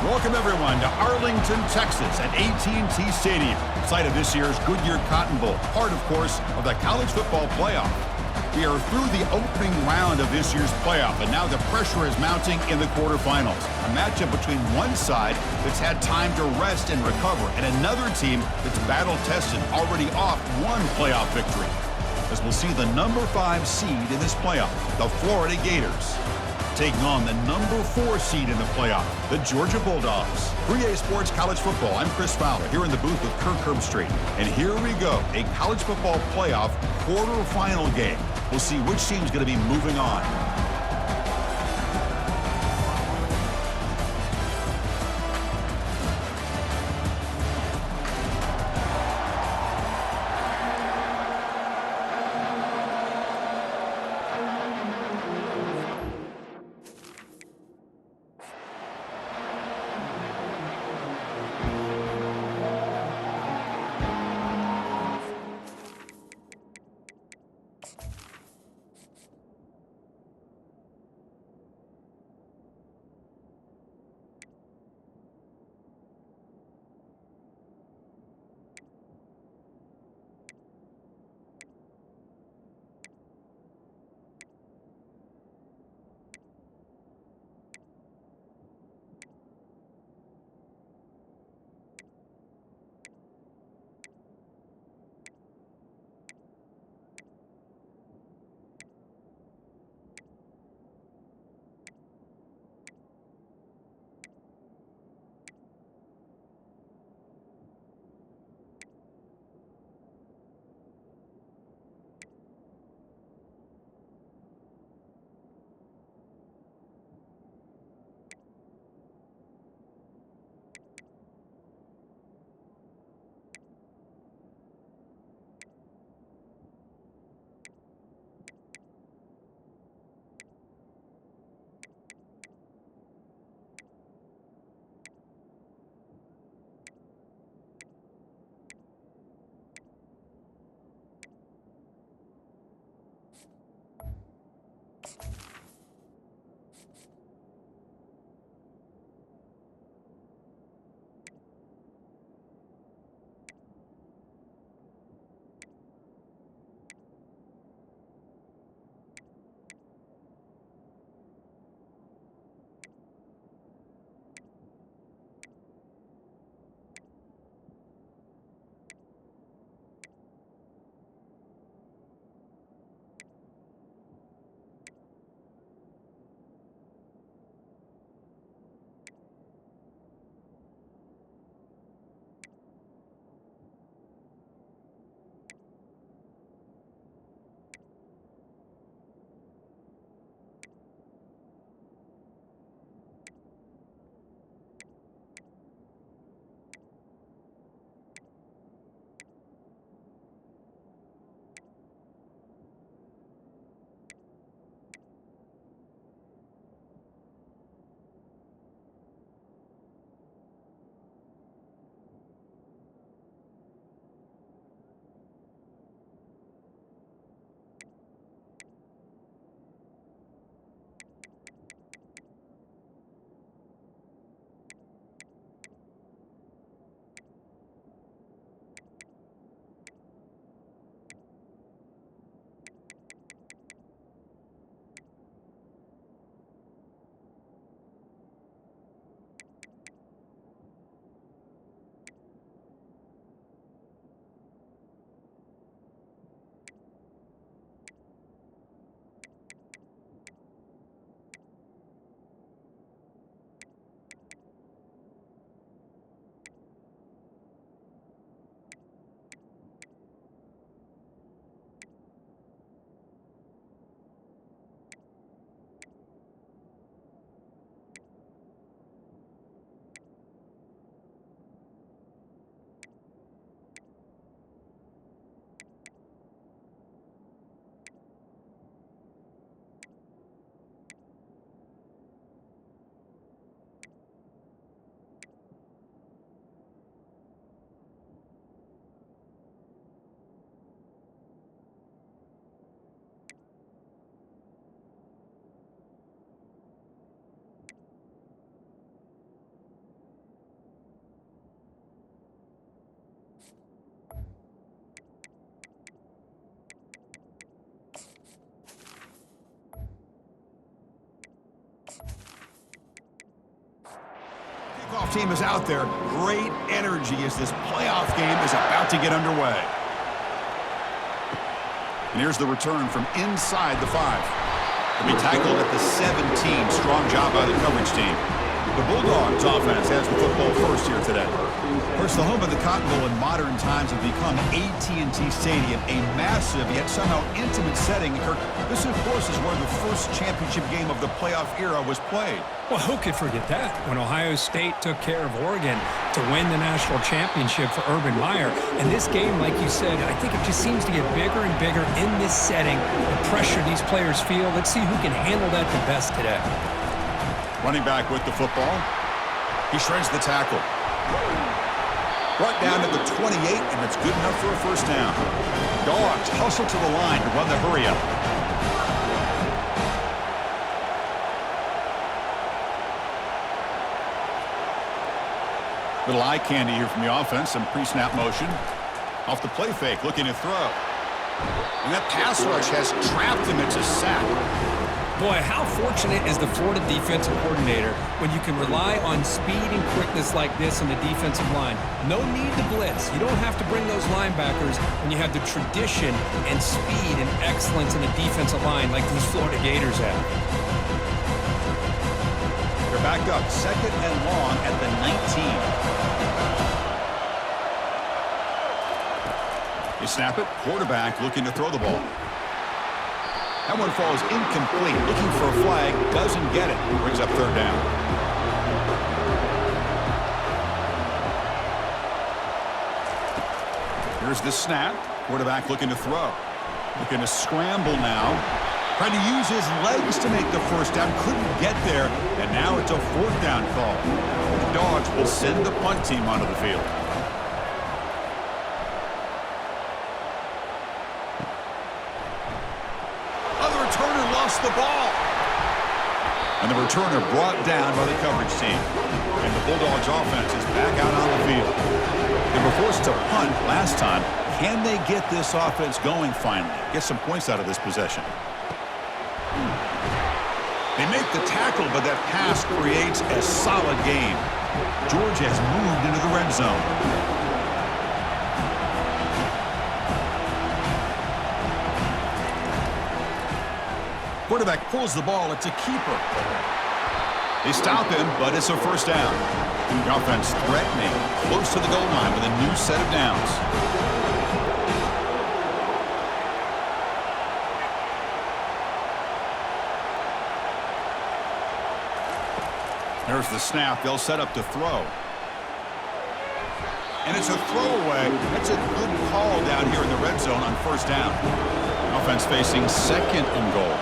Welcome, everyone, to Arlington, Texas at AT&T Stadium, site of this year's Goodyear Cotton Bowl, part, of course, of the college football playoff. We are through the opening round of this year's playoff, and now the pressure is mounting in the quarterfinals. A matchup between one side that's had time to rest and recover, and another team that's battle-tested, already off one playoff victory. As we'll see the number 5 seed in this playoff, the Florida Gators, taking on the number 4 seed in the playoff, the Georgia Bulldogs. 3A Sports College Football, I'm Chris Fowler, here in the booth with Kirk Herbstreit. And here we go, a college football playoff quarterfinal game. We'll see which team's going to be moving on. kickoff team is out there. Great energy as this playoff game is about to get underway. And here's the return from inside the 5. He'll be tackled at the 17. Strong job by the coverage team. The Bulldogs offense has the football first here today. First, the home of the Cotton Bowl in modern times have become AT&T Stadium, a massive yet somehow intimate setting. Kirk, this, of course, is where the first championship game of the playoff era was played. Well, who could forget that? When Ohio State took care of Oregon to win the national championship for Urban Meyer. And this game, like you said, I think it just seems to get bigger and bigger in this setting. The pressure these players feel. Let's see who can handle that the best today. Running back with the football. He shreds the tackle. Brought down to the 28, and it's good enough for a first down. Dogs hustle to the line to run the hurry-up. Little eye candy here from the offense. Some pre-snap motion. Off the play fake, looking to throw. And that pass rush has trapped him. It's a sack. Boy, how fortunate is the Florida defensive coordinator when you can rely on speed and quickness like this on the defensive line. No need to blitz. You don't have to bring those linebackers when you have the tradition and speed and excellence in the defensive line like these Florida Gators have. They're back up, 2nd and long at the 19. You snap it, quarterback looking to throw the ball. That one falls incomplete. Looking for a flag, doesn't get it. Brings up 3rd down. Here's the snap. Quarterback looking to throw. Looking to scramble now. Trying to use his legs to make the first down. Couldn't get there. And now it's a 4th down call. The Dogs will send the punt team onto the field. The ball. And the returner brought down by the coverage team. And the Bulldogs offense is back out on the field. They were forced to punt last time. Can they get this offense going finally? Get some points out of this possession. They make the tackle, but that pass creates a solid gain. Georgia has moved into the red zone. Quarterback pulls the ball. It's a keeper. They stop him, but it's a first down. The offense threatening, close to the goal line with a new set of downs. There's the snap. They'll set up to throw. And it's a throwaway. That's a good call down here in the red zone on first down. Offense facing 2nd and goal.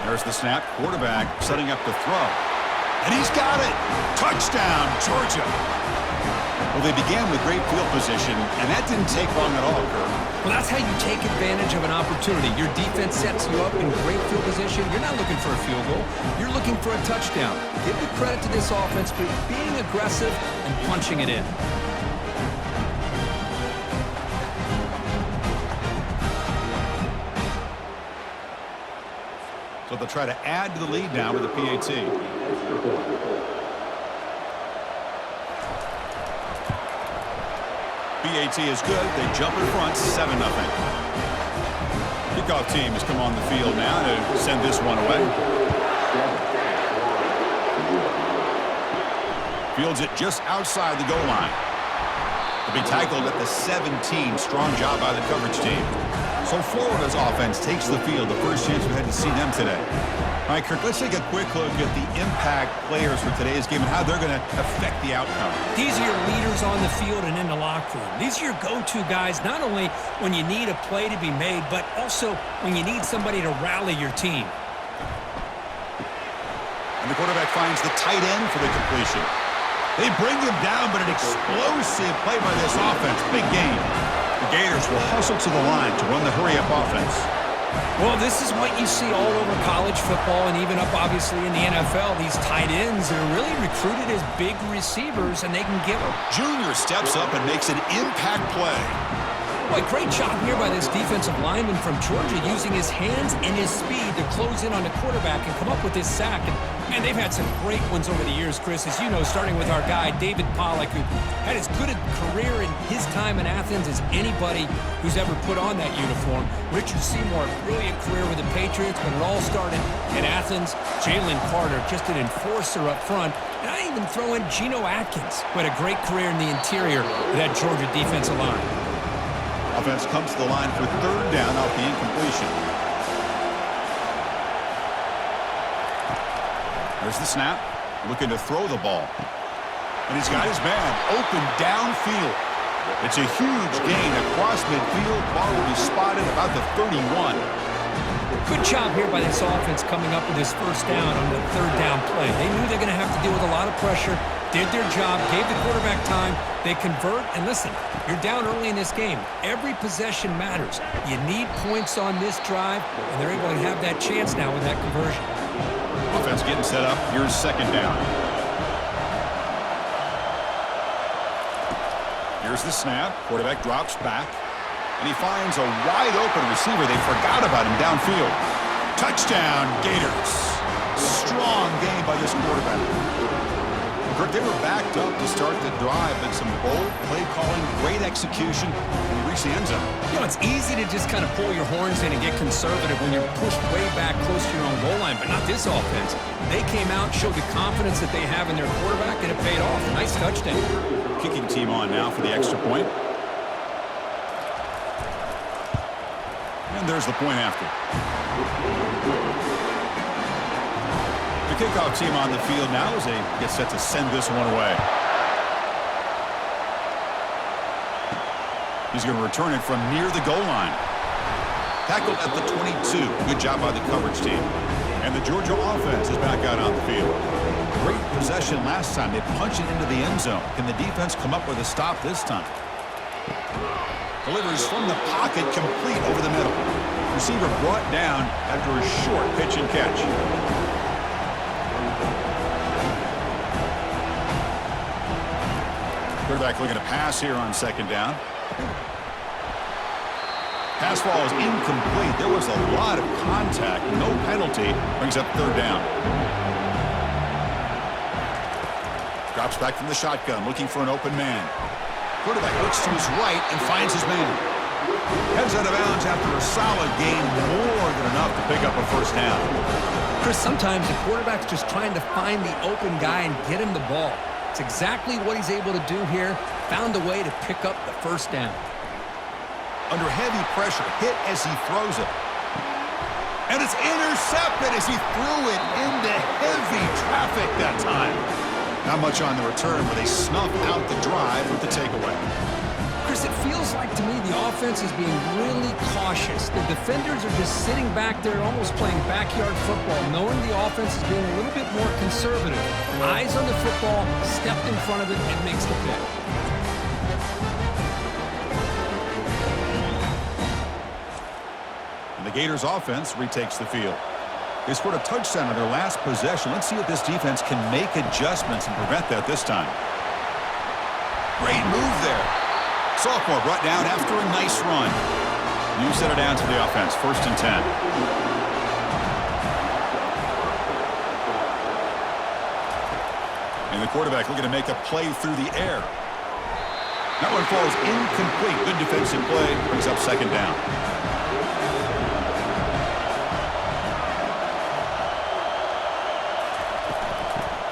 There's the snap. Quarterback setting up to throw. And he's got it. Touchdown, Georgia. Well, they began with great field position, and that didn't take long at all, Kirk. Well, that's how you take advantage of an opportunity. Your defense sets you up in great field position. You're not looking for a field goal. You're looking for a touchdown. Give the credit to this offense for being aggressive and punching it in. So they'll try to add to the lead now with the PAT. PAT is good. They jump in front, 7-0. Kickoff team has come on the field now to send this one away. Fields it just outside the goal line. He'll be tackled at the 17. Strong job by the coverage team. So Florida's offense takes the field. The first chance we had to see them today. All right, Kirk, let's take a quick look at the impact players for today's game and how they're going to affect the outcome. These are your leaders on the field and in the locker room. These are your go-to guys, not only when you need a play to be made, but also when you need somebody to rally your team. And the quarterback finds the tight end for the completion. They bring him down, but an explosive play by this offense. Big gain. The Gators will hustle to the line to run the hurry-up offense. Well, this is what you see all over college football and even up, obviously, in the NFL. These tight ends are really recruited as big receivers, and they can give them. Junior steps up and makes an impact play. Boy, great job here by this defensive lineman from Georgia using his hands and his speed to close in on the quarterback and come up with this sack. And And they've had some great ones over the years, Chris, as you know, starting with our guy, David Pollock, who had as good a career in his time in Athens as anybody who's ever put on that uniform. Richard Seymour, brilliant career with the Patriots, but it all started in Athens. Jalen Carter, just an enforcer up front. And I even throw in Geno Atkins, who had a great career in the interior of that Georgia defensive line. Offense comes to the line for third down off the incompletion. There's the snap, looking to throw the ball. And he's got his man open downfield. It's a huge gain across midfield. Ball will be spotted about the 31. Good job here by this offense coming up with this first down on the third down play. They knew they're going to have to deal with a lot of pressure, did their job, gave the quarterback time. They convert, and listen, you're down early in this game. Every possession matters. You need points on this drive, and they're able to have that chance now with that conversion. Offense getting set up. Here's second down. Here's the snap. Quarterback drops back. And he finds a wide-open receiver. They forgot about him downfield. Touchdown, Gators. Strong game by this quarterback. Kirk, they were backed up to start the drive, but some bold play calling, great execution, and we reach the end zone. You know, it's easy to just kind of pull your horns in and get conservative when you're pushed way back close to your own goal line, but not this offense. They came out, showed the confidence that they have in their quarterback, and it paid off. Nice touchdown. Kicking team on now for the extra point. And there's the point after. The kickoff team on the field now as they get set to send this one away. He's going to return it from near the goal line. Tackled at the 22. Good job by the coverage team. And the Georgia offense is back out on the field. Great possession last time. They punched it into the end zone. Can the defense come up with a stop this time? Delivers from the pocket, complete over the middle. Receiver brought down after a short pitch and catch. Quarterback looking to pass here on second down. Pass ball is incomplete. There was a lot of contact. No penalty. Brings up third down. Drops back from the shotgun, looking for an open man. Quarterback looks to his right and finds his man. Heads out of bounds after a solid gain, more than enough to pick up a first down. Chris, sometimes the quarterback's just trying to find the open guy and get him the ball. It's exactly what he's able to do here. Found a way to pick up the first down. Under heavy pressure, hit as he throws it. And it's intercepted as he threw it into heavy traffic that time. Not much on the return, but they snuff out the drive with the takeaway. Chris, it feels like to me the offense is being really cautious. The defenders are just sitting back there almost playing backyard football, knowing the offense is being a little bit more conservative. Eyes on the football, stepped in front of it, and makes the pick. And the Gators offense retakes the field. They scored a touchdown on their last possession. Let's see if this defense can make adjustments and prevent that this time. Great move there. Sophomore brought down after a nice run. New set of downs for the offense. 1st and 10. And the quarterback looking to make a play through the air. That one falls incomplete. Good defensive play. Brings up second down.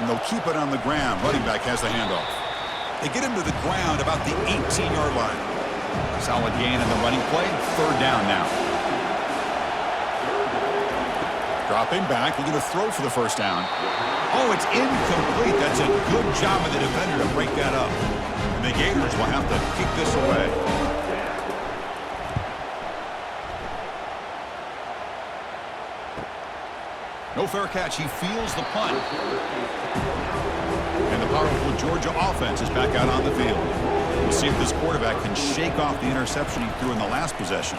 And they'll keep it on the ground. Running back has the handoff. They get him to the ground about the 18-yard line. Solid gain in the running play. Third down now. Dropping back. Looking to throw for the first down. Oh, it's incomplete. That's a good job of the defender to break that up. And the Gators will have to kick this away. No fair catch. He feels the punt. And the powerful Georgia offense is back out on the field. We'll see if this quarterback can shake off the interception he threw in the last possession.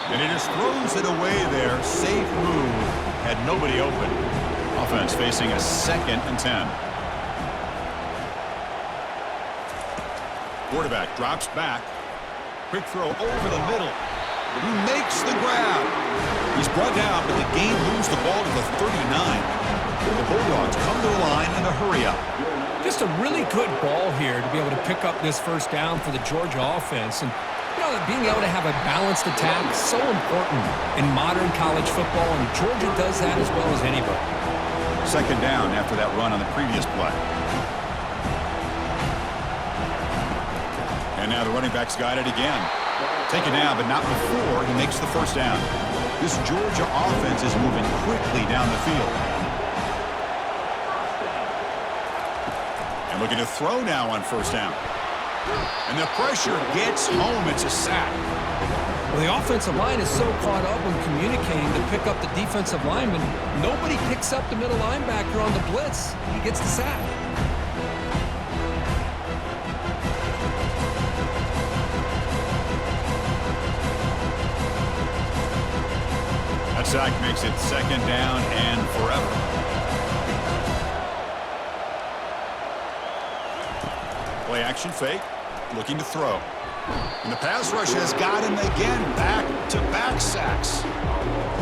And he just throws it away there. Safe move. Had nobody open. Offense facing a 2nd and 10. Quarterback drops back. Quick throw over the middle. He makes the grab. He's brought down, but the game moves the ball to the 39. The Bulldogs come to the line in a hurry-up. Just a really good ball here to be able to pick up this first down for the Georgia offense. And, you know, being able to have a balanced attack is so important in modern college football, and Georgia does that as well as anybody. Second down after that run on the previous play. And now the running back's got it again. Taken down, but not before he makes the first down. This Georgia offense is moving quickly down the field. And looking to throw now on first down. And the pressure gets home. It's a sack. Well, the offensive line is so caught up in communicating to pick up the defensive lineman. Nobody picks up the middle linebacker on the blitz. He gets the sack. That sack makes it second down and forever. Play action fake, looking to throw. And the pass rush has got him again, back-to-back sacks.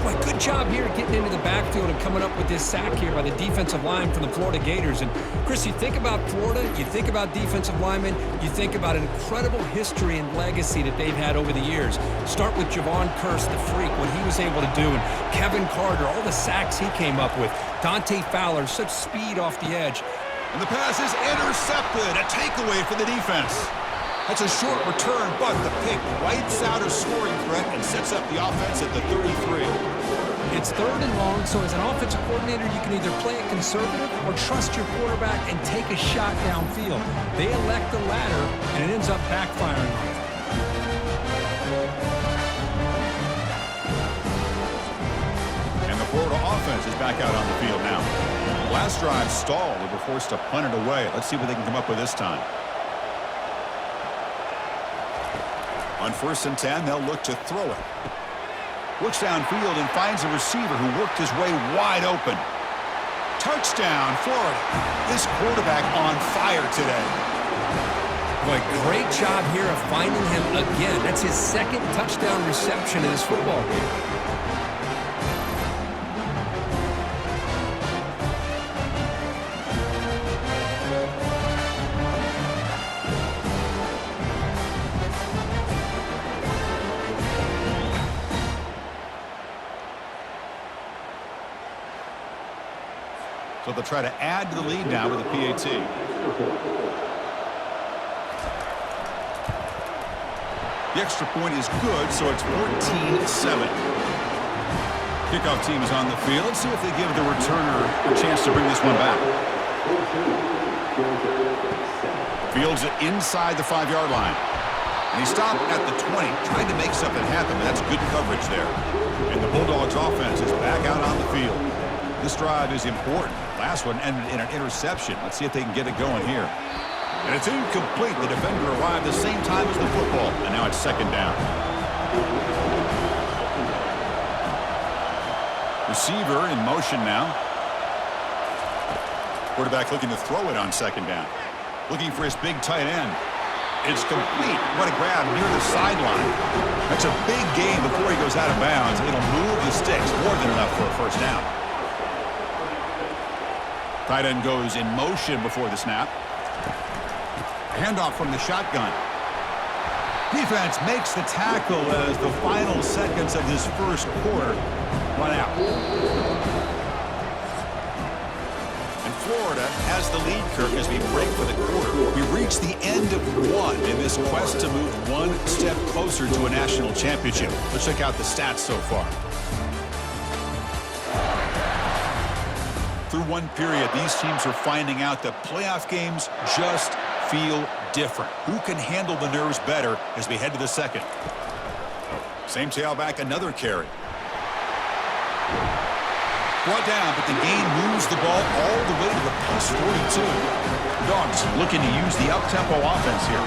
Boy, good job here getting into the backfield and coming up with this sack here by the defensive line from the Florida Gators. And, Chris, you think about Florida, you think about defensive linemen, you think about an incredible history and legacy that they've had over the years. Start with Javon Kearse, the freak, what he was able to do, and Kevin Carter, all the sacks he came up with. Dante Fowler, such speed off the edge. And the pass is intercepted, a takeaway for the defense. That's a short return, but the pick wipes out a scoring threat and sets up the offense at the 33. It's third and long, so as an offensive coordinator, you can either play it conservative or trust your quarterback and take a shot downfield. They elect the latter, and it ends up backfiring on them. And the Florida offense is back out on the field now. The last drive stalled. They were forced to punt it away. Let's see what they can come up with this time. On 1st and 10, they'll look to throw it. Looks downfield and finds a receiver who worked his way wide open. Touchdown, Florida. This quarterback on fire today. Boy, great job here of finding him again. That's his second touchdown reception in this football game. So they'll try to add to the lead now with a PAT. The extra point is good, so it's 14-7. Kickoff team is on the field. Let's see if they give the returner a chance to bring this one back. Fields it inside the 5-yard line. And he stopped at the 20, trying to make something happen, but that's good coverage there. And the Bulldogs offense is back out on the field. This drive is important. Last one ended in an interception. Let's see if they can get it going here. And it's incomplete. The defender arrived the same time as the football. And now it's second down. Receiver in motion now. Quarterback looking to throw it on second down. Looking for his big tight end. It's complete. What a grab near the sideline. That's a big gain before he goes out of bounds. It'll move the sticks. More than enough for a first down. Tight end goes in motion before the snap. Handoff from the shotgun. Defense makes the tackle as the final seconds of this first quarter run out. And Florida has the lead, Kirk, as we break for the quarter. We reach the end of one in this quest to move one step closer to a national championship. Let's check out the stats so far. Through one period, these teams are finding out that playoff games just feel different. Who can handle the nerves better as we head to the second? Same tailback, another carry. Brought down, but the game moves the ball all the way to the plus 42. Dogs looking to use the up-tempo offense here.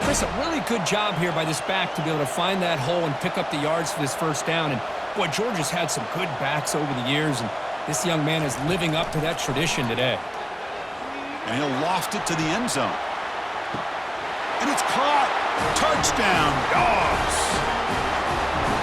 Chris, a really good job here by this back to be able to find that hole and pick up the yards for this first down. And, boy, Georgia's had some good backs over the years, and this young man is living up to that tradition today. And he'll loft it to the end zone. And it's caught. Touchdown, Dogs.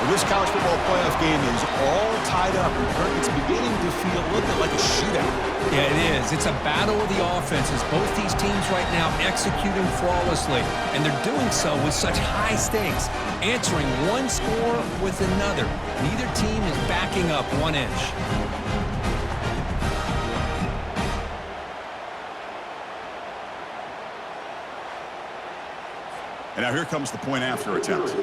Well, this college football playoff game is all tied up. It's beginning to feel a little bit like a shootout. Yeah, it is. It's a battle of the offenses. Both these teams right now executing flawlessly, and they're doing so with such high stakes, answering one score with another. Neither team is backing up 1 inch. And now here comes the point after attempt.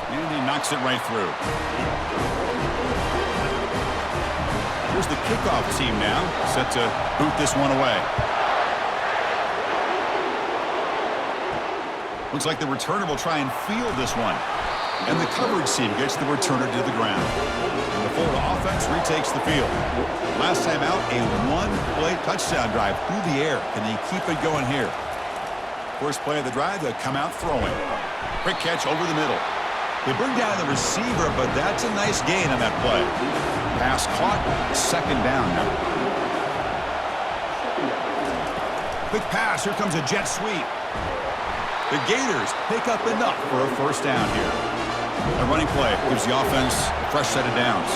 And he knocks it right through. Here's the kickoff team now, set to boot this one away. Looks like the returner will try and field this one. And the coverage team gets the returner to the ground. And the Florida offense retakes the field. Last time out, a one-play touchdown drive through the air. Can they keep it going here? First play of the drive, they'll come out throwing. Quick catch over the middle. They bring down the receiver, but that's a nice gain on that play. Pass caught, second down now. Quick pass, here comes a jet sweep. The Gators pick up enough for a first down here. A running play gives the offense a fresh set of downs.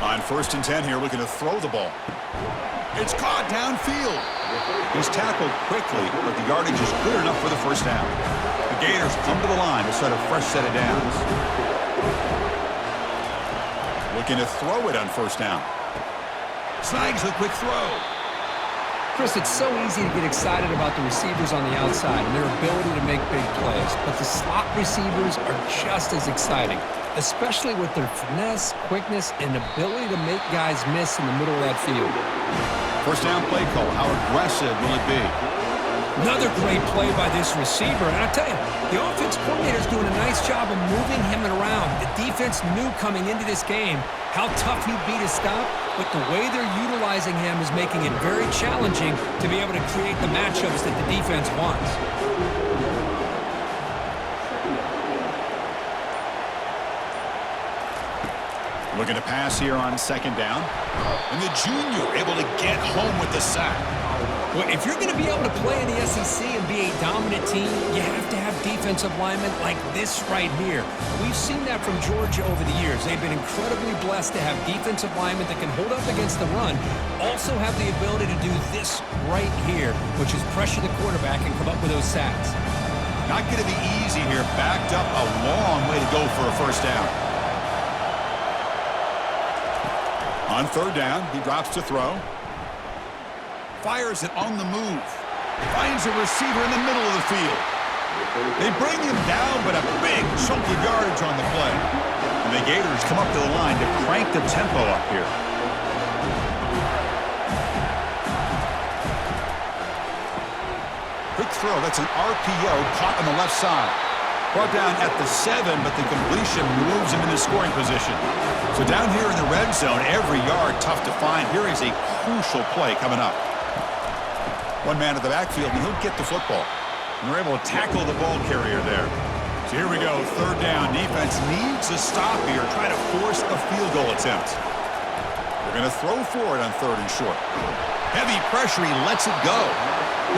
On 1st and 10 here, looking to throw the ball. It's caught downfield. He's tackled quickly, but the yardage is good enough for the first down. The Gators come to the line to set a fresh set of downs. Looking to throw it on first down. Snags the quick throw. Chris, it's so easy to get excited about the receivers on the outside and their ability to make big plays, but the slot receivers are just as exciting, especially with their finesse, quickness, and ability to make guys miss in the middle of that field. First down play call. How aggressive will it be? Another great play by this receiver. And I tell you, the offense coordinator's doing a nice job of moving him around. The defense knew coming into this game how tough he'd be to stop, but the way they're utilizing him is making it very challenging to be able to create the matchups that the defense wants. Looking to pass here on second down. And the junior able to get home with the sack. Well, if you're going to be able to play in the SEC and be a dominant team, you have to have defensive linemen like this right here. We've seen that from Georgia over the years. They've been incredibly blessed to have defensive linemen that can hold up against the run, also have the ability to do this right here, which is pressure the quarterback and come up with those sacks. Not going to be easy here. Backed up a long way to go for a first down. On third down, he drops to throw. Fires it on the move. Finds a receiver in the middle of the field. They bring him down, but a big chunk of yardage on the play. And the Gators come up to the line to crank the tempo up here. Quick throw. That's an RPO caught on the left side. Brought down at the 7, but the completion moves him into scoring position. So down here in the red zone, every yard tough to find. Here is a crucial play coming up. One man at the backfield, and he'll get the football. And they're able to tackle the ball carrier there. So here we go, third down. Defense needs a stop here, try to force a field goal attempt. They're going to throw for it on third and short. Heavy pressure, he lets it go.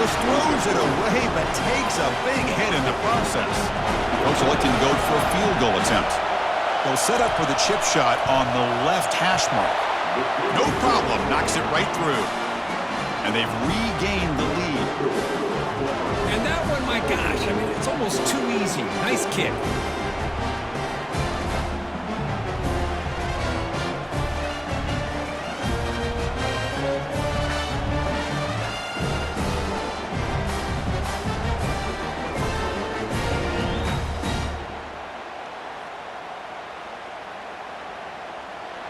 Just throws it away, but takes a big hit in the process. Coach electing to go for a field goal attempt. They'll set up for the chip shot on the left hash mark. No problem, knocks it right through. And they've regained the lead. And that one, my gosh, I mean, it's almost too easy. Nice kick.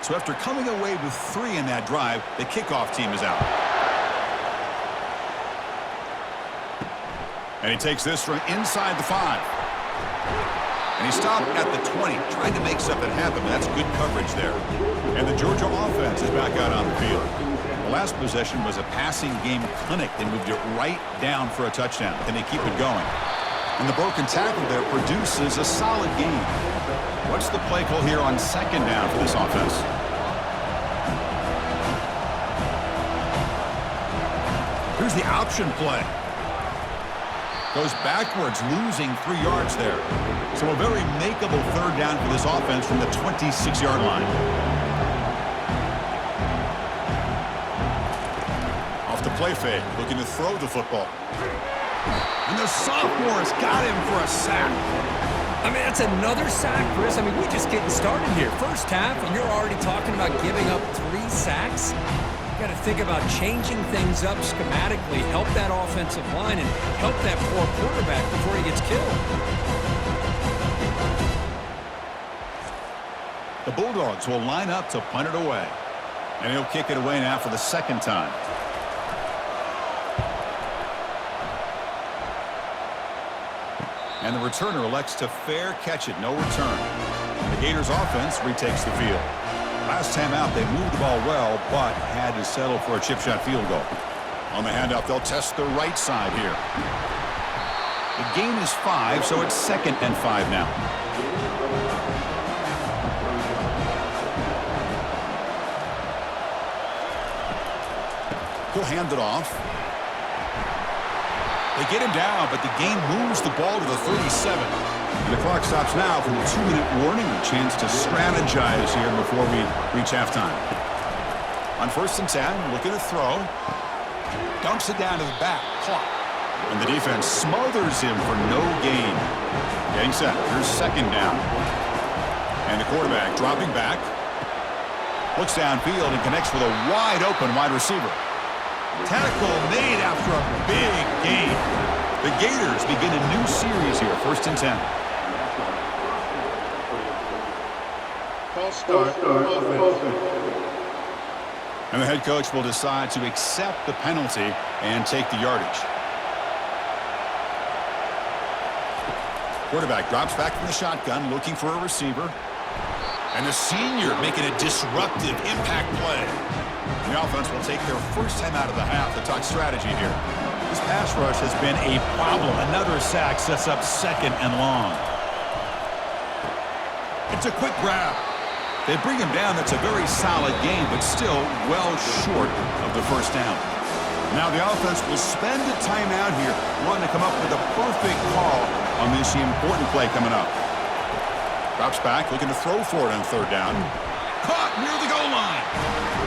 So after coming away with 3 in that drive, the kickoff team is out. And he takes this from inside the 5. And he stopped at the 20, trying to make something happen, but that's good coverage there. And the Georgia offense is back out on the field. The last possession was a passing game clinic. They moved it right down for a touchdown. Then they keep it going. And the broken tackle there produces a solid game. What's the play call here on second down for this offense? Here's the option play. Goes backwards, losing 3 yards there. So a very makeable third down for this offense from the 26-yard line. Off the play fake, looking to throw the football. And the sophomore has got him for a sack. I mean, that's another sack, Chris. I mean, we're just getting started here. First half, and you're already talking about giving up 3 sacks. You got to think about changing things up schematically, help that offensive line, and help that poor quarterback before he gets killed. The Bulldogs will line up to punt it away. And he'll kick it away now for the second time. And the returner elects to fair catch it, no return. The Gators offense retakes the field. Last time out, they moved the ball well, but had to settle for a chip shot field goal. On the handoff, they'll test the right side here. The gain is 5, so it's 2nd and 5 now. He'll hand it off. They get him down, but the gain moves the ball to the 37. And the clock stops now for the 2-minute warning. A chance to strategize here before we reach halftime. On 1st and 10, looking to throw. Dumps it down to the back. Clock. And the defense smothers him for no gain. Getting set. Here's 2nd down. And the quarterback dropping back. Looks downfield and connects with a wide-open wide receiver. Tackle made after a big gain. The Gators begin a new series here, 1st and 10. False start. And the head coach will decide to accept the penalty and take the yardage. Quarterback drops back from the shotgun, looking for a receiver. And the senior making a disruptive impact play. The offense will take their first time out of the half to talk strategy here. This pass rush has been a problem. Another sack sets up 2nd and long. It's a quick grab. They bring him down. That's a very solid game, but still well short of the first down. Now the offense will spend a timeout here, wanting to come up with a perfect call on this important play coming up. Drops back, looking to throw for it on 3rd down. Caught near the goal line.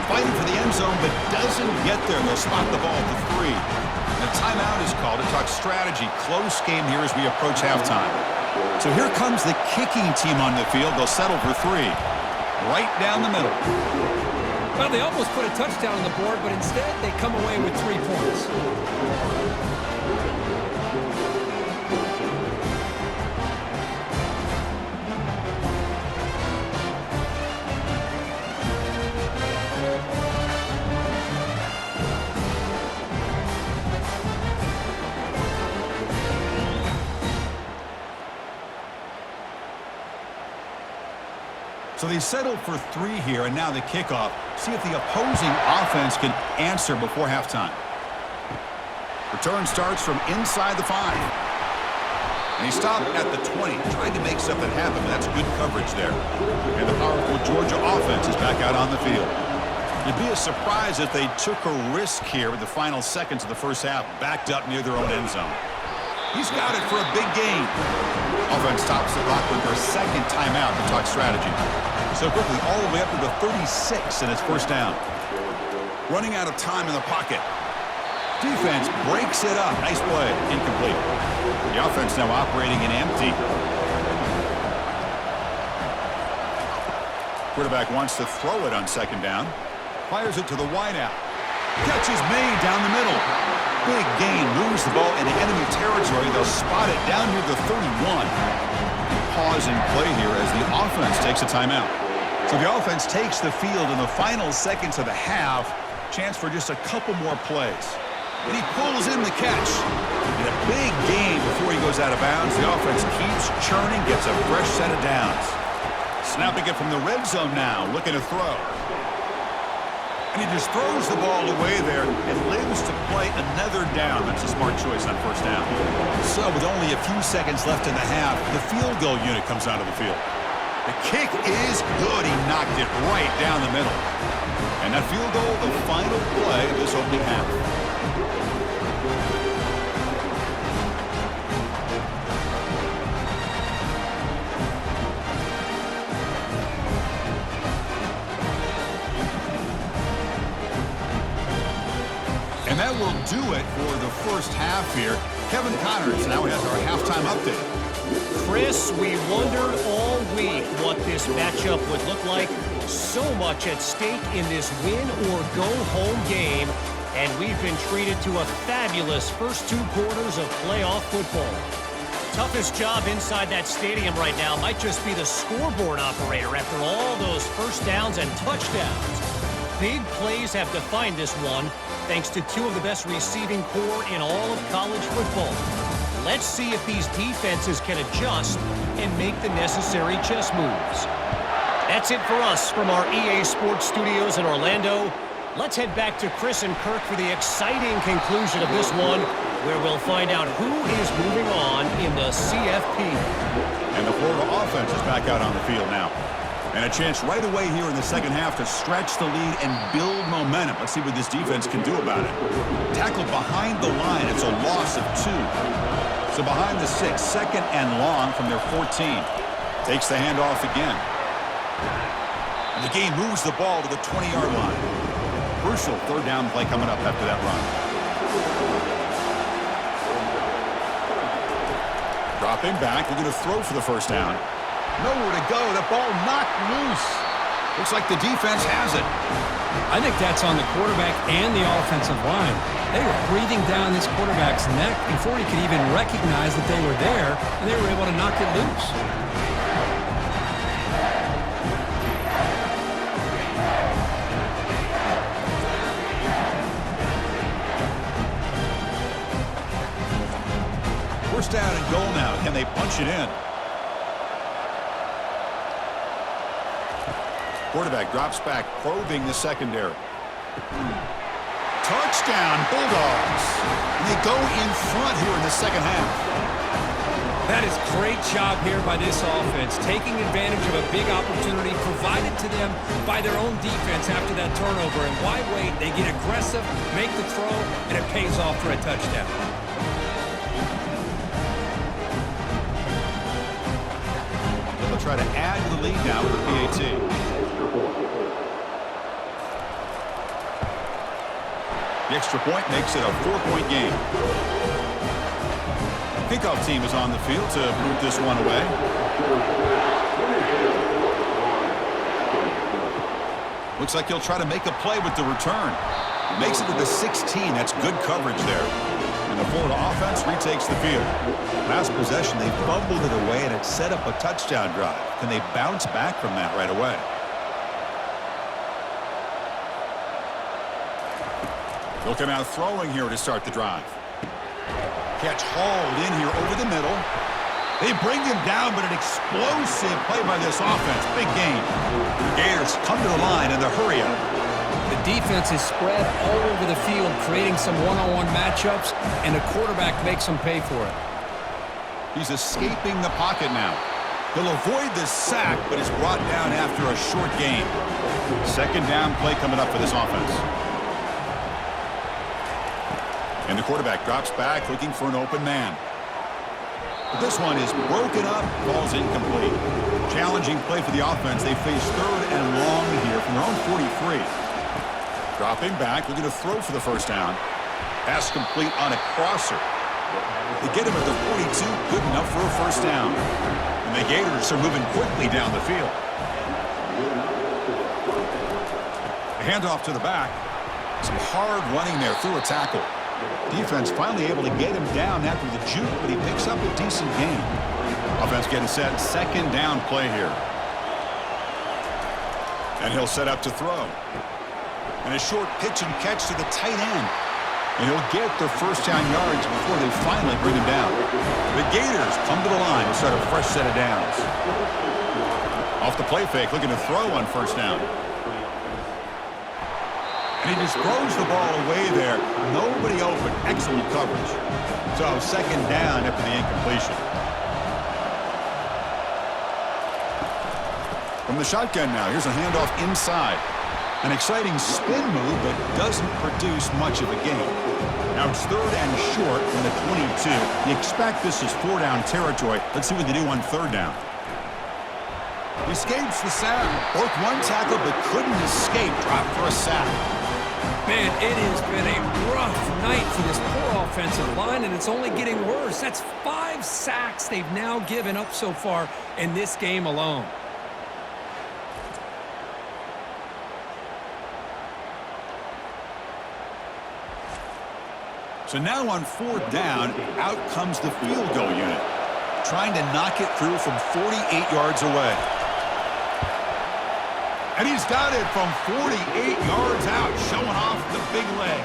Fighting for the end zone, but doesn't get there. They'll spot the ball at the 3. The timeout is called to talk strategy. Close game here as we approach halftime. So here comes the kicking team on the field. They'll settle for 3. Right down the middle. Well, they almost put a touchdown on the board, but instead they come away with 3 points. So they settled for 3 here, and now the kickoff. See if the opposing offense can answer before halftime. Return starts from inside the 5. And he stopped at the 20, trying to make something happen, but that's good coverage there. And the powerful Georgia offense is back out on the field. It'd be a surprise if they took a risk here with the final seconds of the first half, backed up near their own end zone. He's got it for a big gain. Offense stops the clock with their 2nd timeout to talk strategy. So quickly, all the way up to the 36, and it's 1st down. Running out of time in the pocket. Defense breaks it up. Nice play. Incomplete. The offense now operating in empty. Quarterback wants to throw it on 2nd down. Fires it to the wideout. Catch is made down the middle. Big gain. Moves the ball into enemy territory. They'll spot it down near the 31. Pause and play here as the offense takes a timeout. So the offense takes the field in the final seconds of the half. Chance for just a couple more plays. And he pulls in the catch. And a big gain before he goes out of bounds. The offense keeps churning, gets a fresh set of downs. Snapping it from the red zone now, looking to throw. And he just throws the ball away there and lives to play another down. That's a smart choice on 1st down. So with only a few seconds left in the half, the field goal unit comes onto the field. The kick is good. He knocked it right down the middle. And that field goal, the final play of this opening half. That will do it for the first half here. Kevin Connors now has our halftime update. Chris, we wondered all week what this matchup would look like. So much at stake in this win-or-go-home game, and we've been treated to a fabulous first 2 quarters of playoff football. Toughest job inside that stadium right now might just be the scoreboard operator after all those first downs and touchdowns. Big plays have defined this one, thanks to 2 of the best receiving core in all of college football. Let's see if these defenses can adjust and make the necessary chess moves. That's it for us from our EA Sports Studios in Orlando. Let's head back to Chris and Kirk for the exciting conclusion of this one, where we'll find out who is moving on in the CFP. And the Florida offense is back out on the field now. And a chance right away here in the second half to stretch the lead and build momentum. Let's see what this defense can do about it. Tackled behind the line. It's a loss of 2. So behind the 6, second and long from their 14. Takes the handoff again. And the game moves the ball to the 20-yard line. Crucial third down play coming up after that run. Dropping back, looking to throw for the first down. Nowhere to go. That ball knocked loose. Looks like the defense has it. I think that's on the quarterback and the offensive line. They were breathing down this quarterback's neck before he could even recognize that they were there, and they were able to knock it loose. First down and goal now. Can they punch it in? Quarterback drops back, probing the secondary. Touchdown, Bulldogs. And they go in front here in the second half. That is great job here by this offense, taking advantage of a big opportunity provided to them by their own defense after that turnover. And why wait? They get aggressive, make the throw, and it pays off for a touchdown. They'll try to add to the lead now with the PAT. The extra point makes it a 4-point game. Kickoff team is on the field to move this one away. Looks like he'll try to make a play with the return. Makes it to the 16. That's good coverage there. And the Florida offense retakes the field. Last possession, they fumbled it away, and it set up a touchdown drive. Can they bounce back from that right away? They'll come out throwing here to start the drive. Catch hauled in here over the middle. They bring him down, but an explosive play by this offense. Big game. The Gators come to the line in the hurry up. The defense is spread all over the field, creating some one-on-one matchups, and the quarterback makes them pay for it. He's escaping the pocket now. He'll avoid the sack, but is brought down after a short gain. Second down play coming up for this offense. And the quarterback drops back, looking for an open man. But this one is broken up, falls incomplete. Challenging play for the offense. They face third and long here from their own 43. Dropping back, looking to throw for the first down. Pass complete on a crosser. They get him at the 42, good enough for a first down. And the Gators are moving quickly down the field. A handoff to the back. Some hard running there through a tackle. Defense finally able to get him down after the juke, but he picks up a decent gain. Offense getting set, second down play here. And he'll set up to throw. And a short pitch and catch to the tight end. And he'll get the first down yards before they finally bring him down. The Gators come to the line to start a fresh set of downs. Off the play fake, looking to throw on first down. And he just throws the ball away there. Nobody open. Excellent coverage. So second down after the incompletion. From the shotgun now, here's a handoff inside. An exciting spin move, but doesn't produce much of a gain. Now it's third and short from the 22. You expect this is 4-down territory. Let's see what they do on third down. Escapes the sack. Broke one tackle, but couldn't escape. Dropped for a sack. Man, it has been a rough night for this poor offensive line, and it's only getting worse. That's 5 sacks they've now given up so far in this game alone. So now on 4th down, out comes the field goal unit, trying to knock it through from 48 yards away. And he's got it from 48 yards out, showing off the big leg.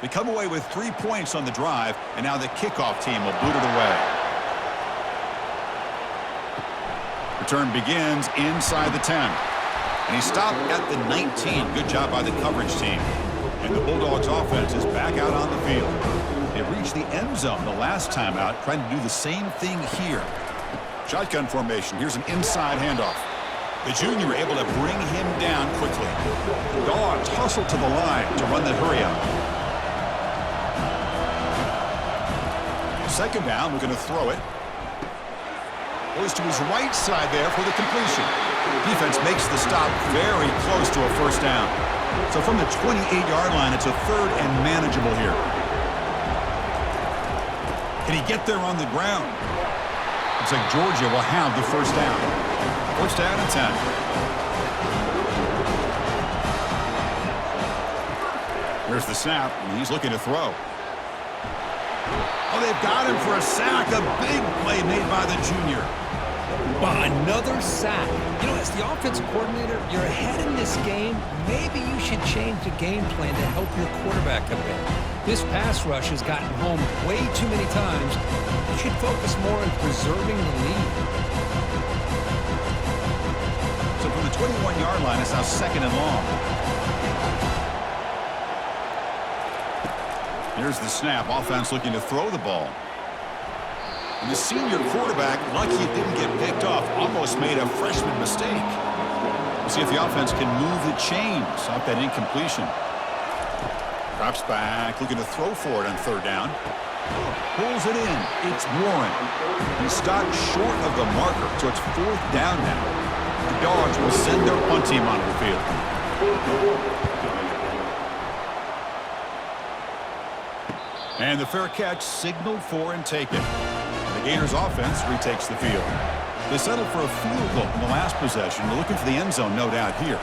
They come away with 3 points on the drive, and now the kickoff team will boot it away. Return begins inside the 10. And he stopped at the 19. Good job by the coverage team. And the Bulldogs offense is back out on the field. They reached the end zone the last time out, trying to do the same thing here. Shotgun formation. Here's an inside handoff. The junior able to bring him down quickly. The Dogs hustle to the line to run the hurry-up. Second down, we're going to throw it. Goes to his right side there for the completion. Defense makes the stop very close to a first down. So from the 28-yard line, it's a 3rd and manageable here. Can he get there on the ground? Looks like Georgia will have the first down. First down and 10. Here's the snap, and he's looking to throw. Oh, they've got him for a sack. A big play made by the junior. Wow, another sack. You know, as the offensive coordinator, you're ahead in this game. Maybe you should change the game plan to help your quarterback a bit. This pass rush has gotten home way too many times. You should focus more on preserving the lead. So from the 21-yard line, it's now 2nd and long. Here's the snap. Offense looking to throw the ball. And the senior quarterback, lucky it didn't get picked off, almost made a freshman mistake. We'll see if the offense can move the chains off that incompletion. Drops back, looking to throw for it on 3rd down. Pulls it in. It's Warren. He stopped short of the marker, so it's 4th down now. The Dogs will send their punt team onto the field. And the fair catch signaled for and taken. The Gators offense retakes the field. They settled for a field goal in the last possession. They're looking for the end zone, no doubt, here.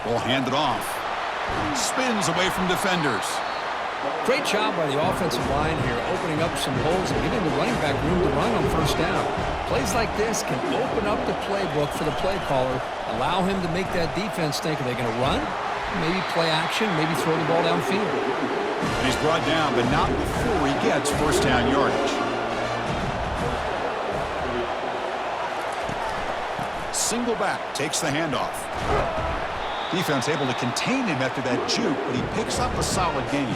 Ball handed off. Spins away from defenders. Great job by the offensive line here, opening up some holes and giving the running back room to run on first down. Plays like this can open up the playbook for the play caller, allow him to make that defense think, are they going to run? Maybe play action, maybe throw the ball downfield. And he's brought down, but not before he gets first down yardage. Single back, takes the handoff. Defense able to contain him after that juke, but he picks up a solid gain.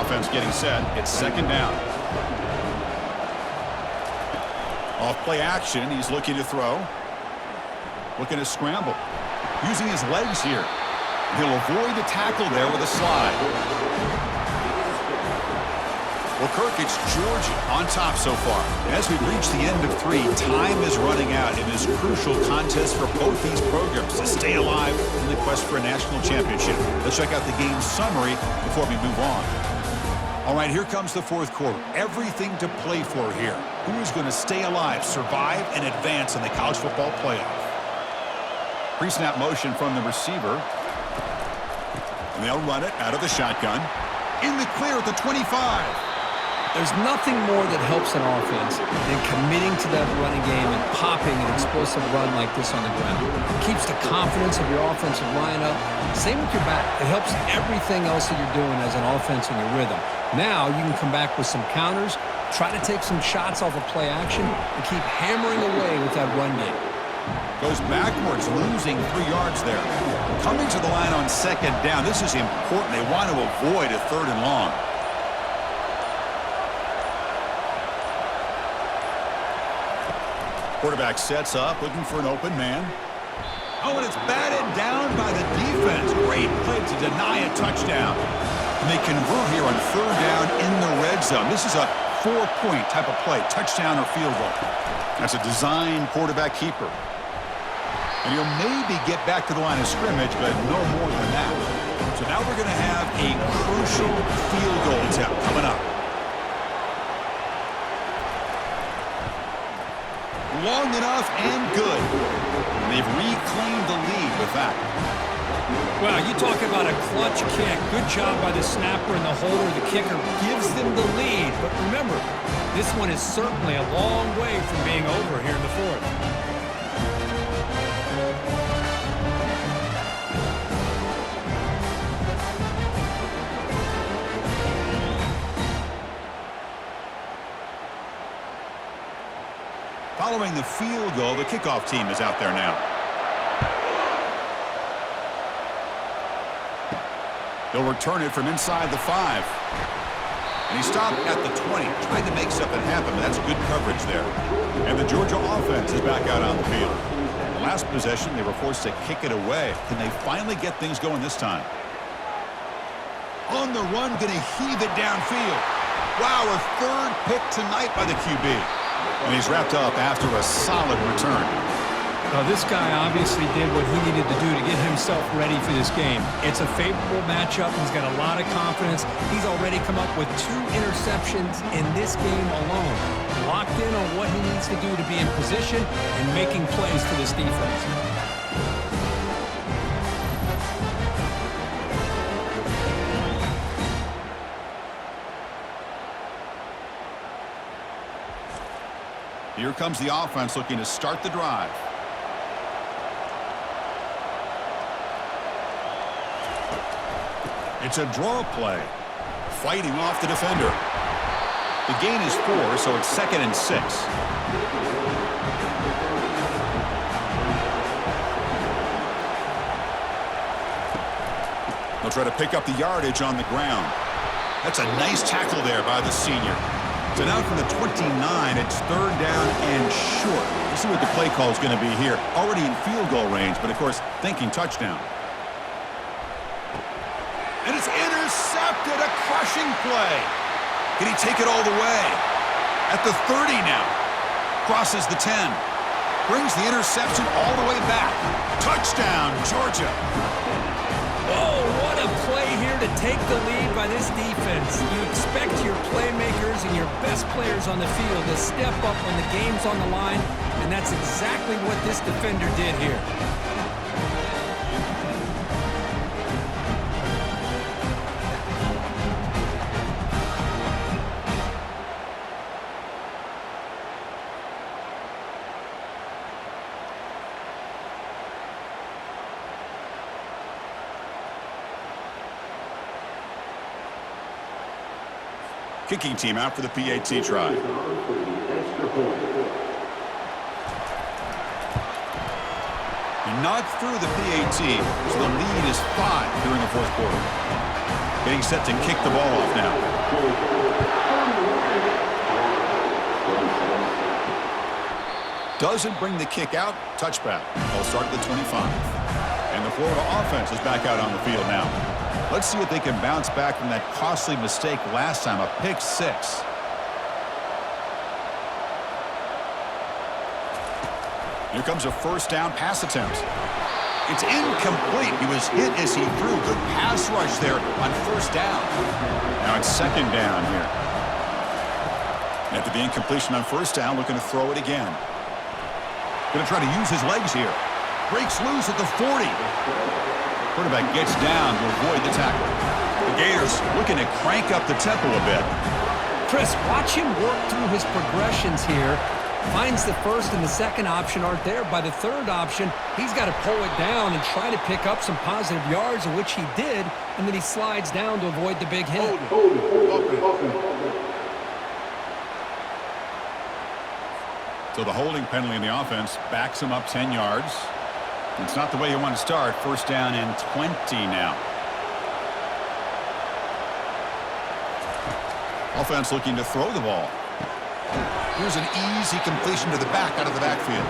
Offense getting set, it's 2nd down. Off play action, he's looking to throw. Looking to scramble. Using his legs here. He'll avoid the tackle there with a slide. Well, Kirk, it's Georgia on top so far. As we reach the end of 3, time is running out in this crucial contest for both these programs to stay alive in the quest for a national championship. Let's check out the game summary before we move on. All right, here comes the 4th quarter. Everything to play for here. Who is going to stay alive, survive, and advance in the college football playoff? Pre-snap motion from the receiver. And they'll run it out of the shotgun. In the clear at the 25. There's nothing more that helps an offense than committing to that running game and popping an explosive run like this on the ground. It keeps the confidence of your offensive line up. Same with your back. It helps everything else that you're doing as an offense in your rhythm. Now you can come back with some counters, try to take some shots off of play action, and keep hammering away with that run game. Goes backwards, losing 3 yards there. Coming to the line on 2nd down. This is important. They want to avoid a 3rd and long. Quarterback sets up, looking for an open man. Oh, and it's batted down by the defense. Great play to deny a touchdown. And they convert here on third down in the red zone. This is a 4-point type of play, touchdown or field goal. That's a design quarterback keeper. And he'll maybe get back to the line of scrimmage, but no more than that. So now we're going to have a crucial field goal attempt coming up. Long enough and good. And they've reclaimed the lead with that. Well, you talk about a clutch kick. Good job by the snapper and the holder. The kicker gives them the lead. But remember, this one is certainly a long way from being over here in the fourth. Following the field goal, the kickoff team is out there now. They'll return it from inside the 5. And he stopped at the 20, trying to make something happen, but that's good coverage there. And the Georgia offense is back out on the field. The last possession, they were forced to kick it away. Can they finally get things going this time? On the run, going to heave it downfield. Wow, a third pick tonight by the QB. And he's wrapped up after a solid return. Now, this guy obviously did what he needed to do to get himself ready for this game. It's a favorable matchup. He's got a lot of confidence. He's already come up with 2 interceptions in this game alone. Locked in on what he needs to do to be in position and making plays for this defense. Here comes the offense looking to start the drive. It's a draw play. Fighting off the defender. The gain is 4, so it's 2nd and 6. They'll try to pick up the yardage on the ground. That's a nice tackle there by the senior. So now from the 29, it's 3rd down and short. Let's see what the play call is going to be here. Already in field goal range, but of course, thinking touchdown. And it's intercepted, a crushing play. Can he take it all the way? At the 30 now. Crosses the 10. Brings the interception all the way back. Touchdown, Georgia. Oh, what a play here to take the lead by this defense. You expect your playmakers and your best players on the field to step up when the game's on the line, and that's exactly what this defender did here. Kicking team out for the PAT try. Not through the PAT, so the lead is 5 during the 4th quarter. Getting set to kick the ball off now. Doesn't bring the kick out. Touchback. They'll start at the 25. And the Florida offense is back out on the field now. Let's see if they can bounce back from that costly mistake last time, a pick 6. Here comes a 1st down pass attempt. It's incomplete. He was hit as he threw. Good pass rush there on 1st down. Now it's 2nd down here. After the incompletion on 1st down, looking to throw it again. Going to try to use his legs here. Breaks loose at the 40. Quarterback gets down to avoid the tackle. The Gators looking to crank up the tempo a bit. Chris, watch him work through his progressions here. Finds the 1st and the 2nd option aren't there. By the 3rd option, he's got to pull it down and try to pick up some positive yards, of which he did, and then he slides down to avoid the big hit. So the holding penalty in the offense backs him up 10 yards. It's not the way you want to start. 1st down and 20 now. Offense looking to throw the ball. Here's an easy completion to the back out of the backfield.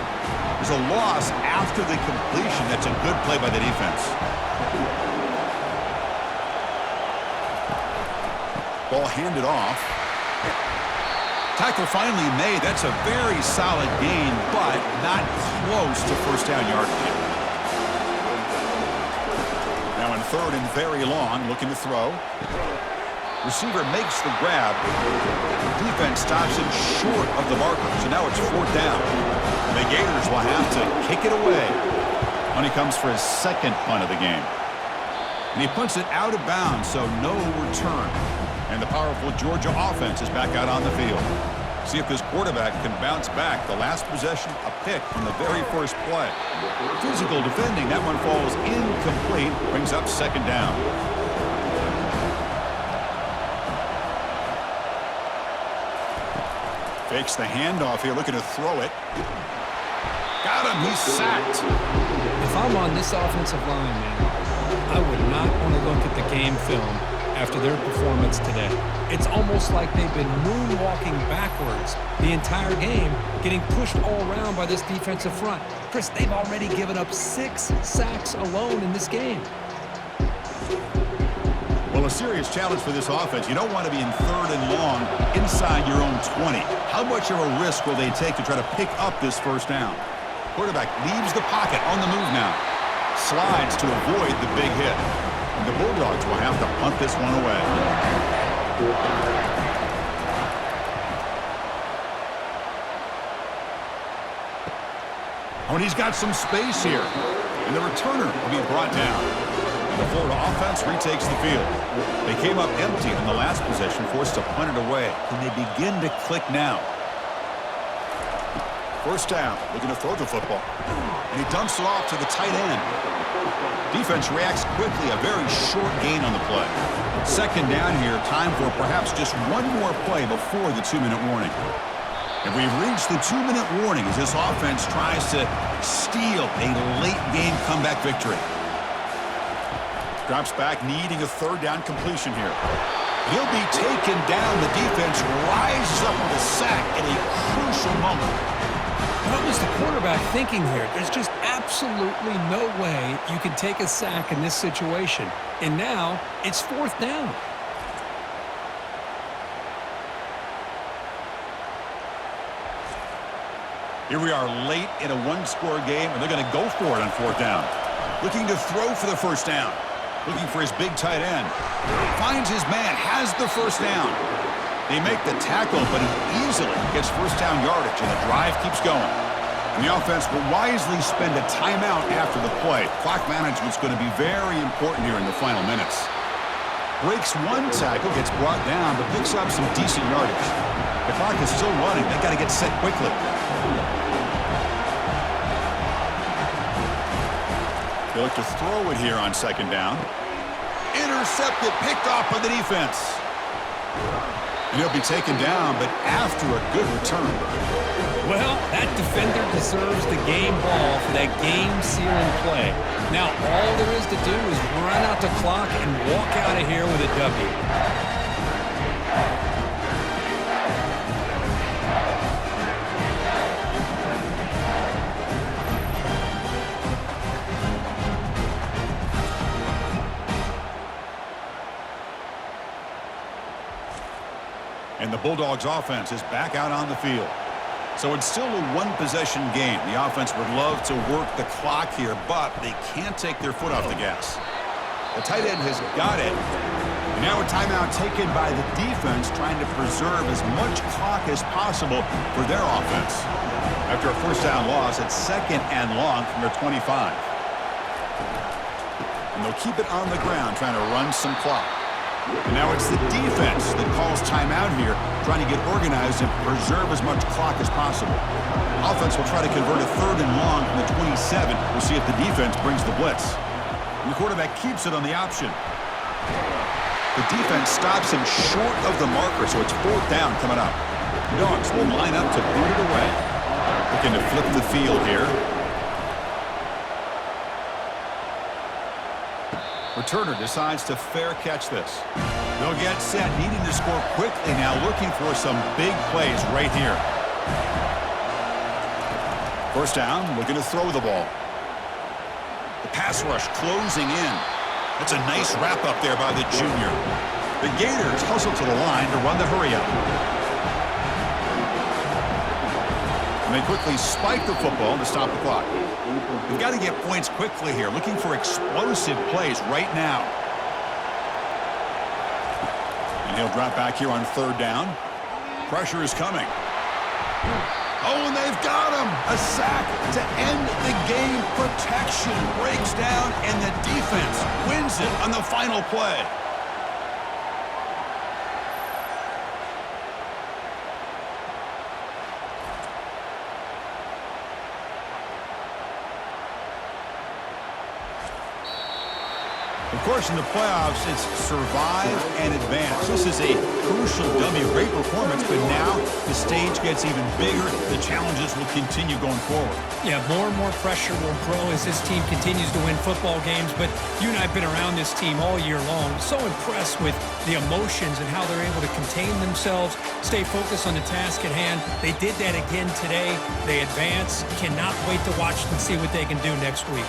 There's a loss after the completion. That's a good play by the defense. Ball handed off. Tackle finally made. That's a very solid gain, but not close to first down yardage. Now in third and very long, looking to throw. Receiver makes the grab. Defense stops him short of the marker, so now it's fourth down. The Gators will have to kick it away when he comes for his second punt of the game. And he punts it out of bounds, so no return. And the powerful Georgia offense is back out on the field. See if this quarterback can bounce back. The last possession, a pick from the very first play. Physical defending, that one falls incomplete, brings up second down. Fakes the handoff here, looking to throw it. Got him, he's sacked. If I'm on this offensive line, man, I would not want to look at the game film after their performance today. It's almost like they've been moonwalking backwards the entire game, getting pushed all around by this defensive front. Chris, they've already given up 6 sacks alone in this game. Well, a serious challenge for this offense. You don't want to be in third and long inside your own 20. How much of a risk will they take to try to pick up this first down? Quarterback leaves the pocket on the move now. Slides to avoid the big hit. And the Bulldogs will have to punt this one away. Oh, and he's got some space here. And the returner will be brought down. The Florida offense retakes the field. They came up empty on the last possession, forced to punt it away. Can they begin to click now? First down, looking to throw the football. And he dumps it off to the tight end. Defense reacts quickly, a very short gain on the play. Second down here, time for perhaps just one more play before the 2-minute warning. And we've reached the 2-minute warning as this offense tries to steal a late-game comeback victory. Drops back, needing a third down completion here. He'll be taken down. The defense rises up with a sack at a crucial moment. What was the quarterback thinking here? There's just absolutely no way you can take a sack in this situation. And now it's fourth down. Here we are late in a one-score game, and they're going to go for it on fourth down. Looking to throw for the first down. Looking for his big tight end. Finds his man, has the first down. They make the tackle, but he easily gets first down yardage, and the drive keeps going. And the offense will wisely spend a timeout after the play. Clock management's going to be very important here in the final minutes. Breaks one tackle, gets brought down, but picks up some decent yardage. The clock is still running. They've got to get set quickly. They look to throw it here on second down. Intercepted, picked off by the defense. And he'll be taken down, but after a good return. Well, that defender deserves the game ball for that game-sealing play. Now, all there is to do is run out the clock and walk out of here with a W. And the Bulldogs offense is back out on the field. So it's still a one-possession game. The offense would love to work the clock here, but they can't take their foot off the gas. The tight end has got it. And now a timeout taken by the defense, trying to preserve as much clock as possible for their offense. After a first down loss, it's second and long from their 25. And they'll keep it on the ground, trying to run some clock. And now it's the defense that calls timeout here, trying to get organized and preserve as much clock as possible. Offense will try to convert a third and long from the 27. We'll see if the defense brings the blitz. And the quarterback keeps it on the option. The defense stops him short of the marker, so it's fourth down coming up. Dogs will line up to boot it away. Looking to flip the field here. Returner decides to fair catch this. They'll get set, needing to score quickly now, looking for some big plays right here. First down, looking to throw the ball. The pass rush closing in. That's a nice wrap up there by the junior. The Gators hustle to the line to run the hurry up. And they quickly spike the football to stop the clock. We've got to get points quickly here, looking for explosive plays right now. And he'll drop back here on third down. Pressure is coming. Oh, and they've got him. A sack to end the game. Protection breaks down, and the defense wins it on the final play. Of course, in the playoffs, it's survive and advance. This is a crucial W. Great performance, but now the stage gets even bigger. The challenges will continue going forward. Yeah, more and more pressure will grow as this team continues to win football games, but you and I have been around this team all year long. So impressed with the emotions and how they're able to contain themselves, stay focused on the task at hand. They did that again today. They advance. Cannot wait to watch and see what they can do next week.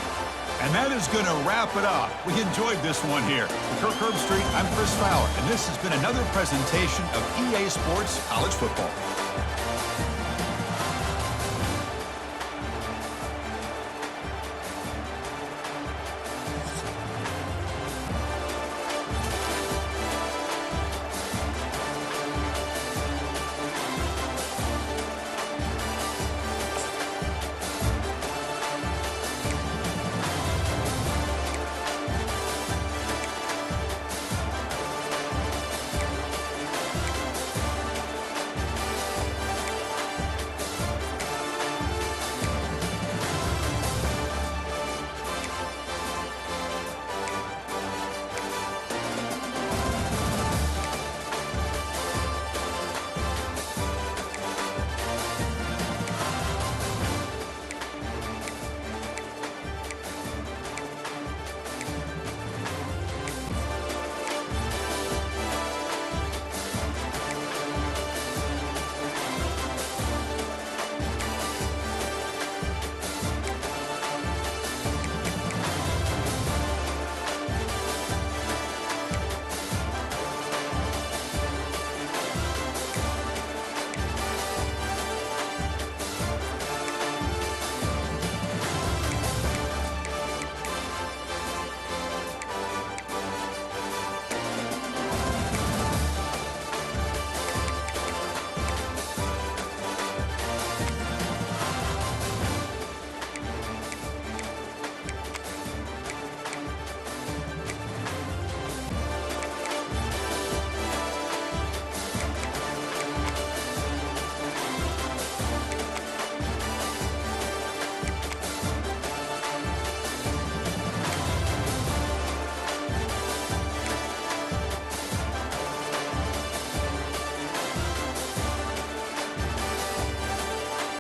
And that is going to wrap it up. We enjoyed this one here. For Kirk Herbstreit, I'm Chris Fowler, and this has been another presentation of EA Sports College Football.